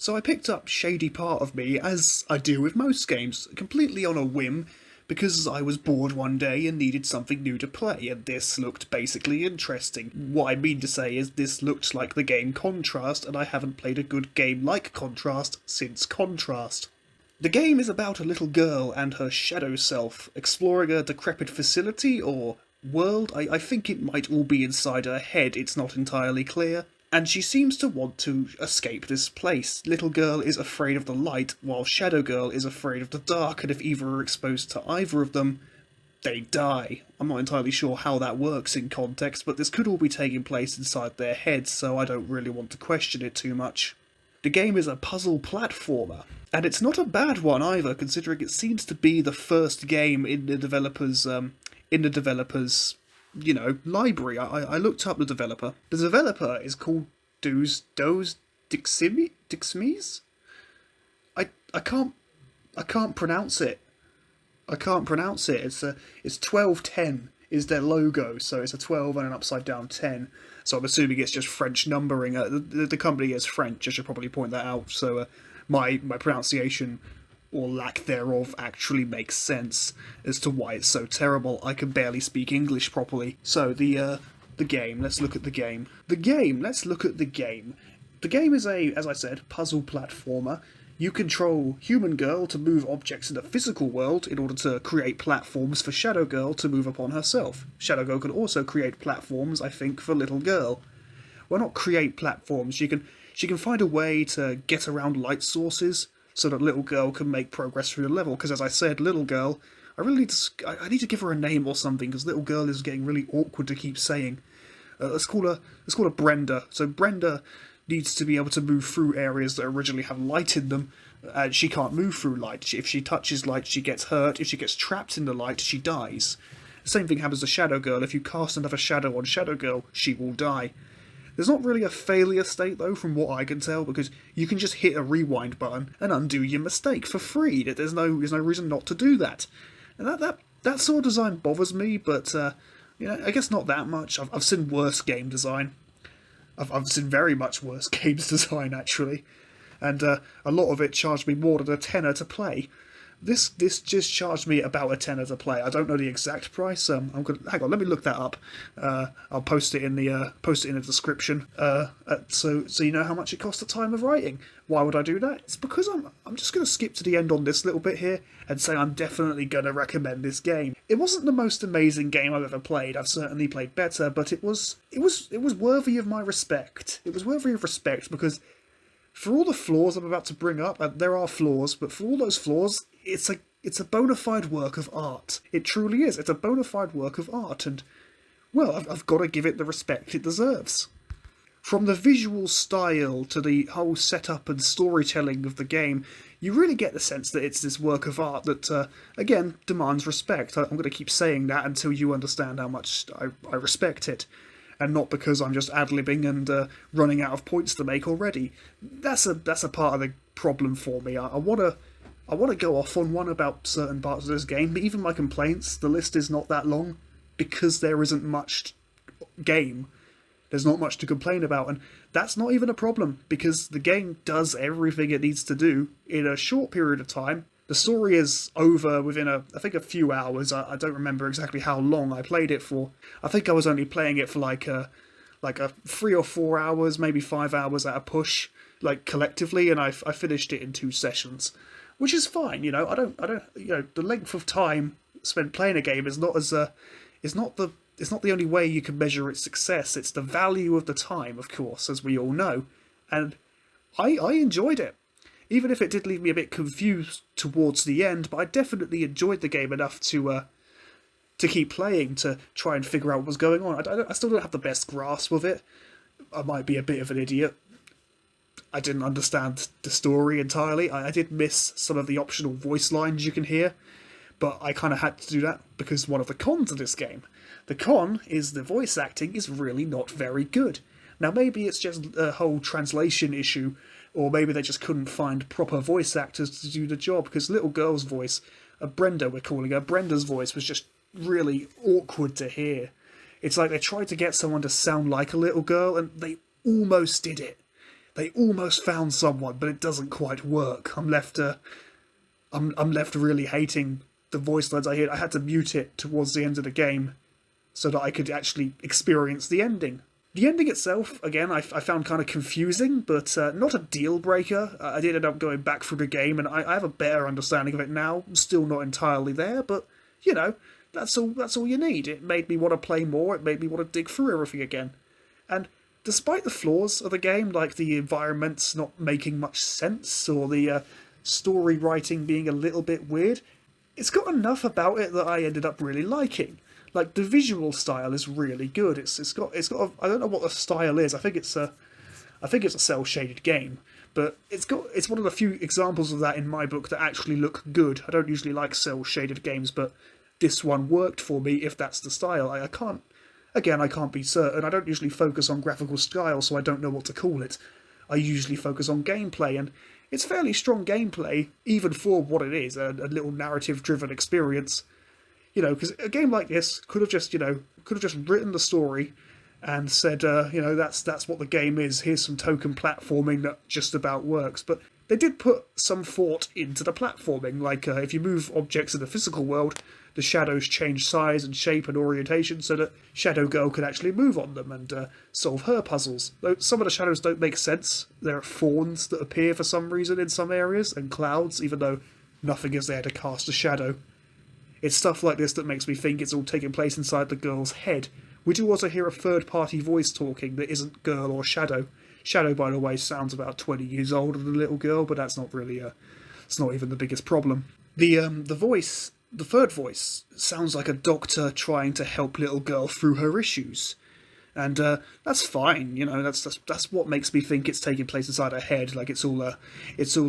So I picked up Shady Part of Me, as I do with most games, completely on a whim, because I was bored one day and needed something new to play, and this looked basically interesting. What I mean to say is this looked like the game Contrast, and I haven't played a good game like Contrast since Contrast. The game is about a little girl and her shadow self exploring a decrepit facility or world. I think it might all be inside her head, it's not entirely clear. And she seems to want to escape this place. Little girl is afraid of the light, while Shadow Girl is afraid of the dark, and if either are exposed to either of them, they die. I'm not entirely sure how that works in context, but this could all be taking place inside their heads, so I don't really want to question it too much. The game is a puzzle platformer, and it's not a bad one either, considering it seems to be the first game in the developer's library. I looked up the developer. The developer is called Does Dixmies? I can't pronounce it. I can't pronounce it. It's 1210 is their logo, so it's a 12 and an upside down 10. So I'm assuming it's just French numbering. The company is French, I should probably point that out. So my pronunciation or lack thereof actually makes sense as to why it's so terrible. I can barely speak English properly. So the game, let's look at the game. The game is a, as I said, puzzle platformer. You control Human Girl to move objects in the physical world in order to create platforms for Shadow Girl to move upon herself. Shadow Girl can also create platforms, I think, for Little Girl. Well, not create platforms, she can find a way to get around light sources so that Little Girl can make progress through the level, because as I said, Little Girl, I need to give her a name or something, because Little Girl is getting really awkward to keep saying. Let's call her Brenda. So Brenda needs to be able to move through areas that originally have light in them, and she can't move through light. If she touches light, she gets hurt. If she gets trapped in the light, she dies. The same thing happens to Shadow Girl. If you cast another shadow on Shadow Girl, she will die. There's not really a failure state, though, from what I can tell, because you can just hit a rewind button and undo your mistake for free. There's no reason not to do that. And that sort of design bothers me, but I guess not that much. I've seen worse game design. I've seen very much worse games design, actually. And a lot of it charged me more than a tenner to play. This just charged me about a tenner to play. I don't know the exact price. Hang on, let me look that up. I'll post it in the description. So you know how much it cost at time of writing. Why would I do that? It's because I'm just going to skip to the end on this little bit here and say I'm definitely going to recommend this game. It wasn't the most amazing game I've ever played. I've certainly played better, but it was worthy of my respect. It was worthy of respect because for all the flaws I'm about to bring up, and there are flaws, but for all those flaws, it's a bona fide work of art. It truly is. It's a bona fide work of art, and, well, I've got to give it the respect it deserves. From the visual style to the whole setup and storytelling of the game, you really get the sense that it's this work of art that, again, demands respect. I'm going to keep saying that until you understand how much I respect it. And not because I'm just ad-libbing and running out of points to make already. That's a part of the problem for me. I want to go off on one about certain parts of this game, but even my complaints, the list is not that long, because there isn't much game. There's not much to complain about, and that's not even a problem, because the game does everything it needs to do in a short period of time. The story is over within I think a few hours. I don't remember exactly how long I played it for. I think I was only playing it for like a 3 or 4 hours, maybe 5 hours at a push, like collectively, and I finished it in 2 sessions, which is fine. I don't the length of time spent playing a game is not the only way you can measure its success. It's the value of the time, of course, as we all know, and I enjoyed it. Even if it did leave me a bit confused towards the end, but I definitely enjoyed the game enough to keep playing, to try and figure out what was going on. I still don't have the best grasp of it. I might be a bit of an idiot. I didn't understand the story entirely. I did miss some of the optional voice lines you can hear, but I kind of had to do that because one of the cons of this game. The con is the voice acting is really not very good. Now maybe it's just a whole translation issue, or maybe they just couldn't find proper voice actors to do the job, because Little Girl's voice, Brenda we're calling her, Brenda's voice was just really awkward to hear. It's like they tried to get someone to sound like a little girl, and they almost did it. they almost found someone, but it doesn't quite work. I'm left really hating the voice lines I hear. I had to mute it towards the end of the game so that I could actually experience the ending. The ending itself, again, I found kind of confusing, but not a deal breaker. I did end up going back through the game, and I have a better understanding of it now. I'm still not entirely there, but you know, that's all you need. It made me want to play more. It made me want to dig through everything again. And despite the flaws of the game, like the environments not making much sense or the story writing being a little bit weird, it's got enough about it that I ended up really liking. Like the visual style is really good. It's got I don't know what the style is. I think it's a cell shaded game, but it's one of the few examples of that in my book that actually look good. I don't usually like cell shaded games, but this one worked for me if that's the style. I can't be certain. I don't usually focus on graphical style, so I don't know what to call it. I usually focus on gameplay, and it's fairly strong gameplay, even for what it is, a little narrative-driven experience. You know, because a game like this could have just written the story and said, that's what the game is. Here's some token platforming that just about works. But they did put some thought into the platforming. Like if you move objects in the physical world, the shadows change size and shape and orientation so that Shadow Girl could actually move on them and solve her puzzles. Though some of the shadows don't make sense. There are fawns that appear for some reason in some areas, and clouds, even though nothing is there to cast a shadow. It's stuff like this that makes me think it's all taking place inside the girl's head. We do also hear a third-party voice talking that isn't girl or Shadow. Shadow, by the way, sounds about 20 years older than the little girl, but that's not really it's not even the biggest problem. The third voice, sounds like a doctor trying to help little girl through her issues. And that's fine, you know, that's what makes me think it's taking place inside her head, like it's all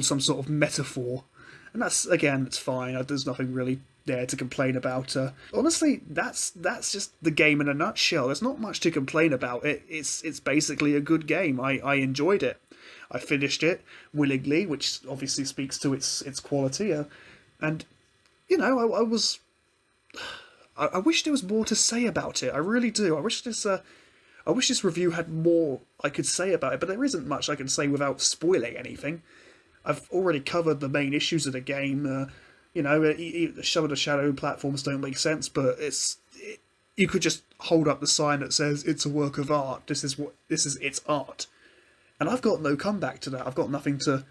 some sort of metaphor. And that's, again, it's fine, there's nothing really there to complain about. Honestly, that's just the game in a nutshell. There's not much to complain about. It's basically a good game. I enjoyed it. I finished it willingly, which obviously speaks to its quality. And you know, I wish there was more to say about it. I really do. I wish this review had more I could say about it, but there isn't much I can say without spoiling anything. I've already covered the main issues of the game. You know, some of the shadow platforms don't make sense, but you could just hold up the sign that says it's a work of art. This is its art, and I've got no comeback to that. I've got nothing to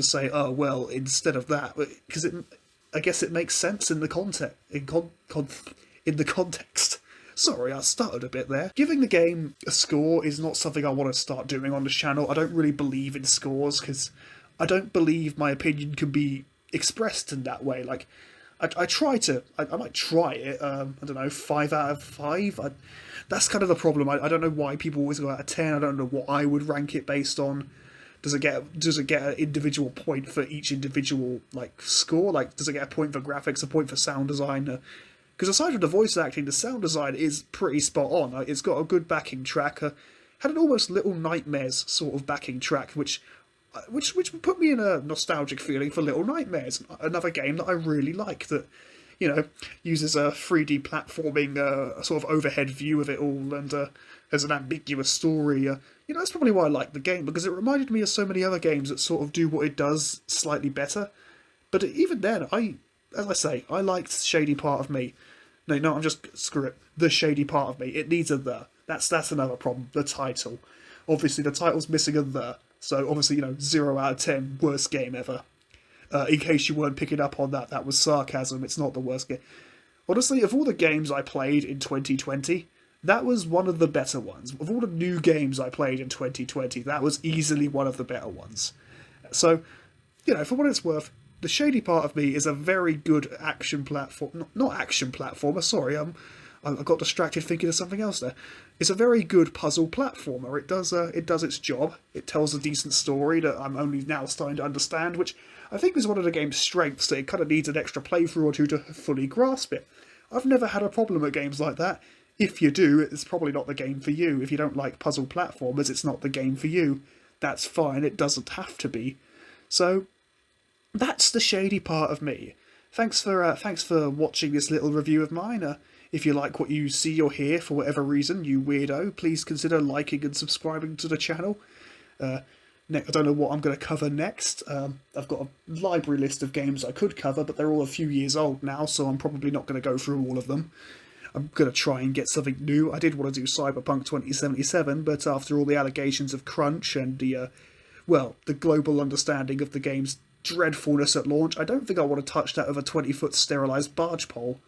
say. Oh well, instead of that, because I guess it makes sense in the context. In the context. Sorry, I stuttered a bit there. Giving the game a score is not something I want to start doing on the channel. I don't really believe in scores because I don't believe my opinion can be expressed in that way. Like, I might try it. I don't know, 5 out of 5. That's kind of the problem. I don't know why people always go out of 10. I don't know what I would rank it based on. Does it get an individual point for each individual like score? Like, does it get a point for graphics, a point for sound design? Because aside from the voice acting, the sound design is pretty spot on. It's got a good backing track. Had an almost Little Nightmares sort of backing track, which put me in a nostalgic feeling for Little Nightmares, another game that I really like, that, you know, uses a 3D platforming sort of overhead view of it all, and has an ambiguous story. You know, that's probably why I like the game, because it reminded me of so many other games that sort of do what it does slightly better. But even then, as I say, I liked Shady Part of Me. No, I'm just, screw it. The Shady Part of Me. It needs a the. That's another problem. The title. Obviously, the title's missing a the. So, obviously, you know, 0 out of 10, worst game ever. In case you weren't picking up on that, that was sarcasm. It's not the worst game. Honestly, of all the games I played in 2020, that was one of the better ones. Of all the new games I played in 2020, that was easily one of the better ones. So, you know, for what it's worth, The Shady Part of Me is a very good action platform. Not action platformer, sorry. I got distracted thinking of something else there. It's a very good puzzle platformer. It does its job. It tells a decent story that I'm only now starting to understand, which I think is one of the game's strengths, that it kind of needs an extra playthrough or two to fully grasp it. I've never had a problem at games like that. If you do, it's probably not the game for you. If you don't like puzzle platformers, it's not the game for you. That's fine, it doesn't have to be. So, that's The Shady Part of Me. Thanks for watching this little review of mine. If you like what you see or hear for whatever reason, you weirdo, please consider liking and subscribing to the channel. I don't know what I'm going to cover next. I've got a library list of games I could cover, but they're all a few years old now, so I'm probably not going to go through all of them. I'm going to try and get something new. I did want to do Cyberpunk 2077, but after all the allegations of crunch and the global understanding of the game's dreadfulness at launch, I don't think I want to touch that with a 20-foot sterilised barge pole.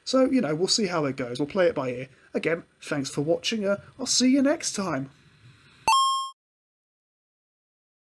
So, we'll see how it goes. We'll play it by ear. Again, thanks for watching. I'll see you next time.